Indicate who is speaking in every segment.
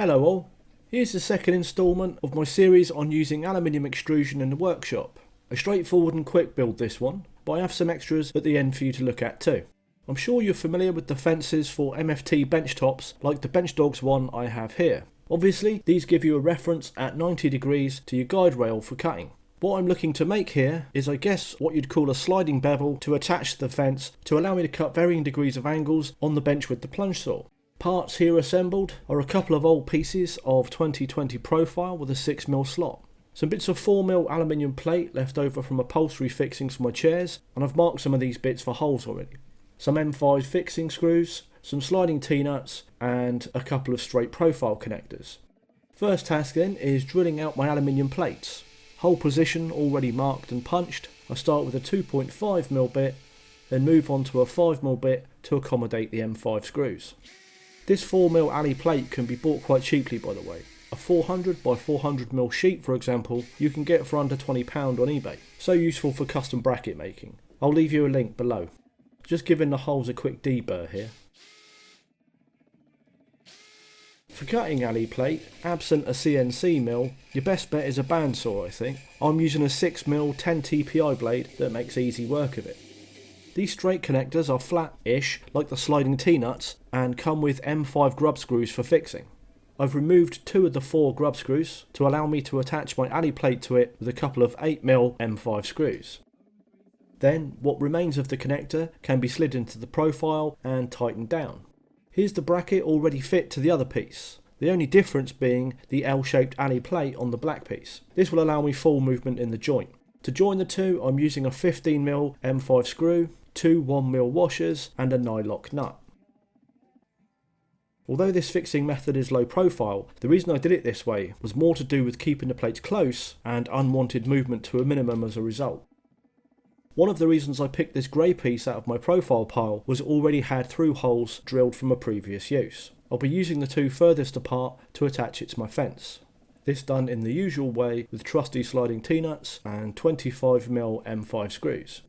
Speaker 1: Hello all, here's the second instalment of my series on using aluminium extrusion in the workshop. A straightforward and quick build this one, but I have some extras at the end for you to look at too. I'm sure you're familiar with the fences for MFT bench tops like the Benchdogs one I have here. Obviously these give you a reference at 90 degrees to your guide rail for cutting. What I'm looking to make here is I guess what you'd call a sliding bevel to attach to the fence to allow me to cut varying degrees of angles on the bench with the plunge saw. Parts here assembled are a couple of old pieces of 2020 profile with a 6mm slot. Some bits of 4mm aluminium plate left over from upholstery fixings for my chairs, and I've marked some of these bits for holes already. Some M5 fixing screws, some sliding T-nuts, and a couple of straight profile connectors. First task then is drilling out my aluminium plates. Hole position already marked and punched. I start with a 2.5mm bit, then move on to a 5mm bit to accommodate the M5 screws. This 4mm alley plate can be bought quite cheaply by the way. A 400 by 400mm sheet for example you can get for under £20 on eBay. So useful for custom bracket making. I'll leave you a link below. Just giving the holes a quick deburr here. For cutting alley plate, absent a CNC mill, your best bet is a bandsaw I think. I'm using a 6mm 10 TPI blade that makes easy work of it. These straight connectors are flat-ish like the sliding T-nuts and come with M5 grub screws for fixing. I've removed 2 of the 4 grub screws to allow me to attach my alley plate to it with a couple of 8mm M5 screws. Then what remains of the connector can be slid into the profile and tightened down. Here's the bracket already fit to the other piece, the only difference being the L-shaped alley plate on the black piece. This will allow me full movement in the joint. To join the two I'm using a 15mm M5 screw, 2 1mm washers and a nylock nut. Although this fixing method is low profile, the reason I did it this way was more to do with keeping the plates close and unwanted movement to a minimum as a result. One of the reasons I picked this grey piece out of my profile pile was it already had through holes drilled from a previous use. I'll be using the 2 furthest apart to attach it to my fence. This done in the usual way with trusty sliding T-nuts and 25mm M5 screws.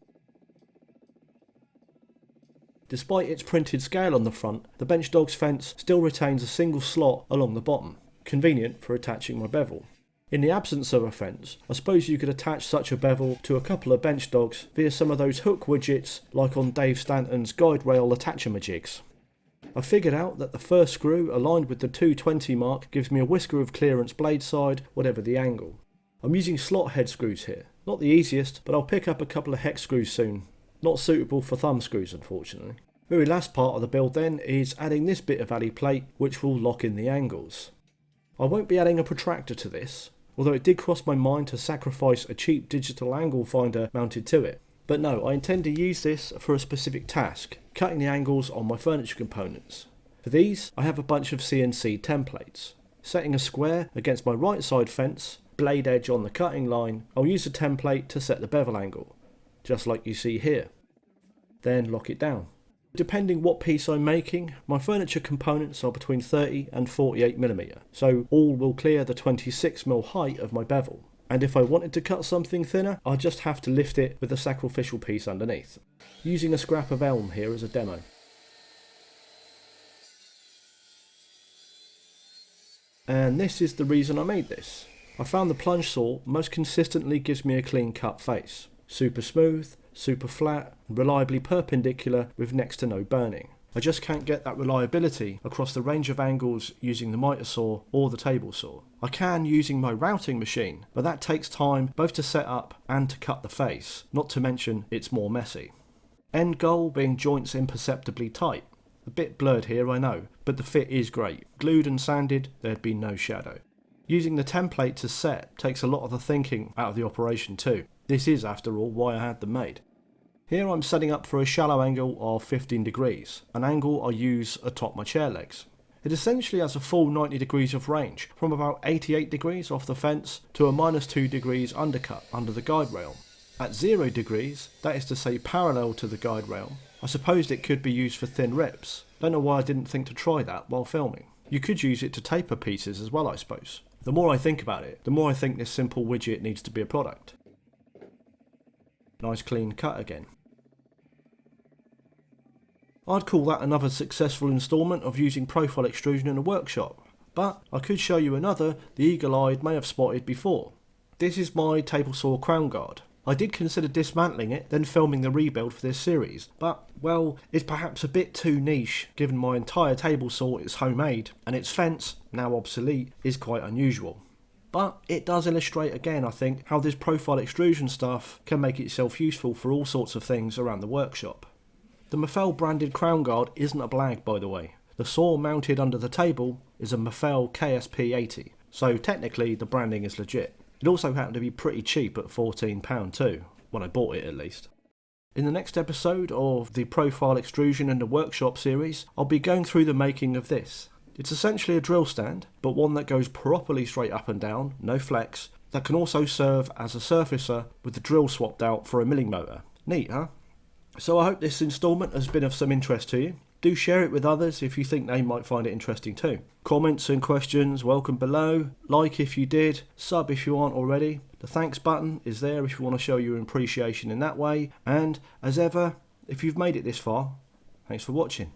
Speaker 1: Despite its printed scale on the front, the Benchdogs fence still retains a single slot along the bottom, convenient for attaching my bevel. In the absence of a fence, I suppose you could attach such a bevel to a couple of Benchdogs via some of those hook widgets like on Dave Stantons' guide rail attacher-majigs. I figured out that the first screw aligned with the 220 mark gives me a whisker of clearance blade side, whatever the angle. I'm using slot head screws here. Not the easiest, but I'll pick up a couple of hex screws soon. Not suitable for thumb screws unfortunately. Very last part of the build then is adding this bit of alley plate which will lock in the angles. I won't be adding a protractor to this, although it did cross my mind to sacrifice a cheap digital angle finder mounted to it. But no, I intend to use this for a specific task, cutting the angles on my furniture components. For these I have a bunch of CNC templates. Setting a square against my right side fence, blade edge on the cutting line, I'll use a template to set the bevel angle, just like you see here. Then lock it down. Depending what piece I'm making, my furniture components are between 30 and 48mm, so all will clear the 26mm height of my bevel. And if I wanted to cut something thinner, I'd just have to lift it with a sacrificial piece underneath. Using a scrap of elm here as a demo. And this is the reason I made this. I found the plunge saw most consistently gives me a clean cut face. Super smooth, super flat, and reliably perpendicular with next to no burning. I just can't get that reliability across the range of angles using the mitre saw or the table saw. I can using my routing machine, but that takes time both to set up and to cut the face, not to mention it's more messy. End goal being joints imperceptibly tight. A bit blurred here I know, but the fit is great. Glued and sanded, there'd be no shadow. Using the template to set takes a lot of the thinking out of the operation too. This is after all why I had them made. Here I'm setting up for a shallow angle of 15 degrees, an angle I use atop my chair legs. It essentially has a full 90 degrees of range, from about 88 degrees off the fence to a -2 degrees undercut under the guide rail. At 0 degrees, that is to say parallel to the guide rail, I supposed it could be used for thin rips. Don't know why I didn't think to try that while filming. You could use it to taper pieces as well I suppose. The more I think about it, the more I think this simple widget needs to be a product. Nice clean cut again. I'd call that another successful instalment of using profile extrusion in a workshop. But I could show you another the eagle-eyed may have spotted before. This is my table saw crown guard. I did consider dismantling it, then filming the rebuild for this series, but, well, it's perhaps a bit too niche given my entire table saw is homemade, and its fence, now obsolete, is quite unusual. But it does illustrate again, I think, how this profile extrusion stuff can make itself useful for all sorts of things around the workshop. The Mafell branded crown guard isn't a blag, by the way. The saw mounted under the table is a Mafell KSP80, so technically the branding is legit. It also happened to be pretty cheap at £14 too, when I bought it at least. In the next episode of the Profile Extrusion in the Workshop series, I'll be going through the making of this. It's essentially a drill stand, but one that goes properly straight up and down, no flex, that can also serve as a surfacer with the drill swapped out for a milling motor. Neat, huh? So I hope this instalment has been of some interest to you. Do share it with others if you think they might find it interesting too. Comments and questions welcome below. Like if you did, sub if you aren't already. The thanks button is there if you want to show your appreciation in that way. And as ever, if you've made it this far, thanks for watching.